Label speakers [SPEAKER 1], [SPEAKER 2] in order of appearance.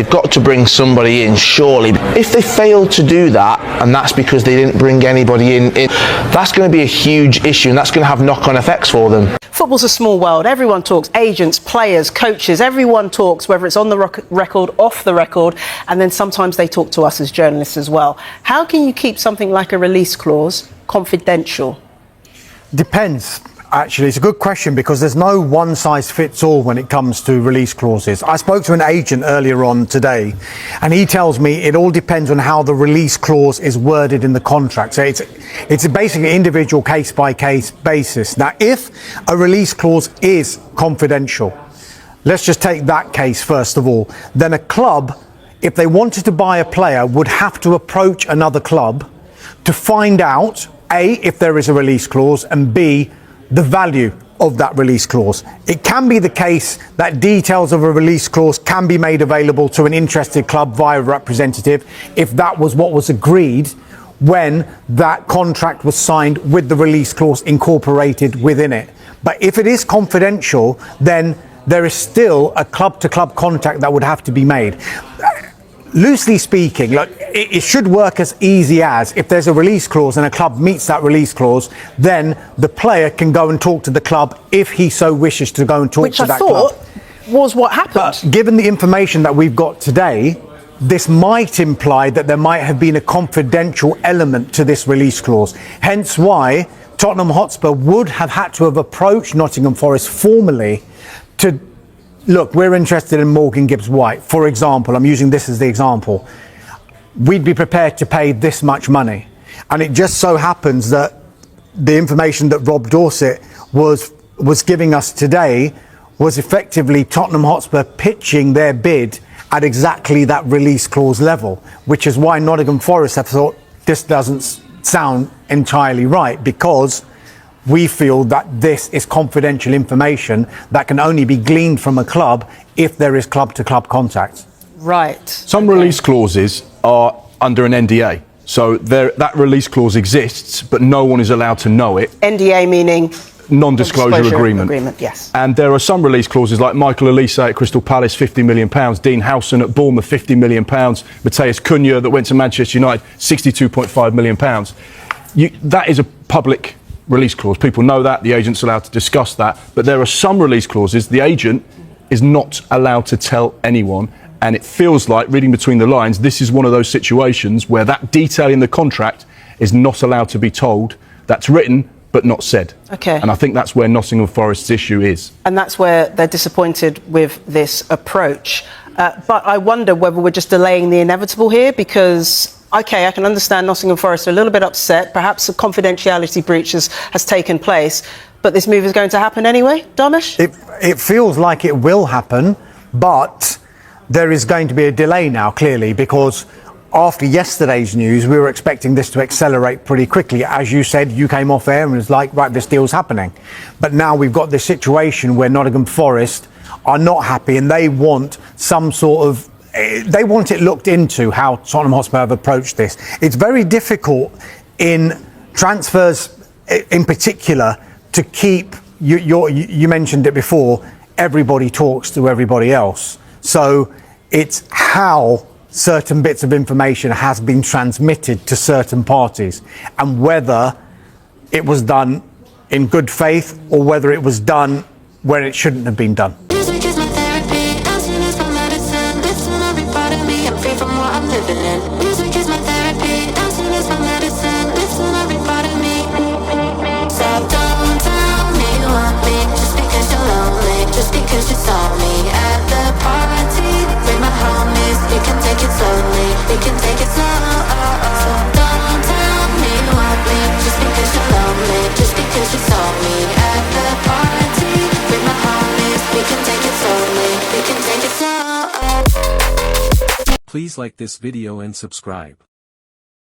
[SPEAKER 1] They've got to bring somebody in, surely. If they fail to do that, and that's because they didn't bring anybody in, that's going to be a huge issue, and that's going to have knock-on effects for them.
[SPEAKER 2] Football's a small world. Everyone talks. Agents, players, coaches, everyone talks, whether it's on the record, off the record, and then sometimes they talk to us as journalists as well. How can you keep something like a release clause confidential?
[SPEAKER 3] Depends. Actually, it's a good question because there's no one-size-fits-all when it comes to release clauses. I spoke to an agent earlier on today, and he tells me it all depends on how the release clause is worded in the contract. So it's basically individual case-by-case basis. Now, if a release clause is confidential, let's just take that case first of all, then a club, if they wanted to buy a player, would have to approach another club to find out, A, if there is a release clause, and B, the value of that release clause. It can be the case that details of a release clause can be made available to an interested club via a representative if that was what was agreed when that contract was signed with the release clause incorporated within it. But if it is confidential, then there is still a club-to-club contact that would have to be made. Loosely speaking, look, it should work as easy as if there's a release clause and a club meets that release clause, then the player can go and talk to the club if he so wishes to go and talk to that club.
[SPEAKER 2] Which I thought was what happened.
[SPEAKER 3] But given the information that we've got today, this might imply that there might have been a confidential element to this release clause. Hence why Tottenham Hotspur would have had to have approached Nottingham Forest formally to look, we're interested in Morgan Gibbs-White. For example, I'm using this as the example. We'd be prepared to pay this much money. And it just so happens that the information that Rob Dorset was giving us today was effectively Tottenham Hotspur pitching their bid at exactly that release clause level, which is why Nottingham Forest have thought this doesn't sound entirely right, because we feel that this is confidential information that can only be gleaned from a club if there is club-to-club contact.
[SPEAKER 2] Right.
[SPEAKER 4] Some release clauses are under an NDA. So that release clause exists, but no one is allowed to know it.
[SPEAKER 2] NDA meaning?
[SPEAKER 4] Non-disclosure agreement.
[SPEAKER 2] Yes.
[SPEAKER 4] And there are some release clauses like Michael Elise at Crystal Palace, £50 million, Dean Howson at Bournemouth, £50 million, Mateus Cunha that went to Manchester United, £62.5 million. That is a public release clause. People know that, the agent's allowed to discuss that, but there are some release clauses the agent is not allowed to tell anyone, and it feels like, reading between the lines, this is one of those situations where that detail in the contract is not allowed to be told. That's written but not said.
[SPEAKER 2] Okay.
[SPEAKER 4] And I think that's where Nottingham Forest's issue is.
[SPEAKER 2] And that's where they're disappointed with this approach. But I wonder whether we're just delaying the inevitable here, because OK, I can understand Nottingham Forest are a little bit upset. Perhaps a confidentiality breach has taken place. But this move is going to happen anyway, Dharmesh?
[SPEAKER 3] It feels like it will happen, but there is going to be a delay now, clearly, because after yesterday's news, we were expecting this to accelerate pretty quickly. As you said, you came off air and was like, right, this deal's happening. But now we've got this situation where Nottingham Forest are not happy and they want some sort of they want it looked into how Tottenham Hotspur have approached this. It's very difficult in transfers in particular to keep, you mentioned it before, everybody talks to everybody else. So it's how certain bits of information has been transmitted to certain parties and whether it was done in good faith or whether it was done where it shouldn't have been done.
[SPEAKER 5] Please like this video and subscribe.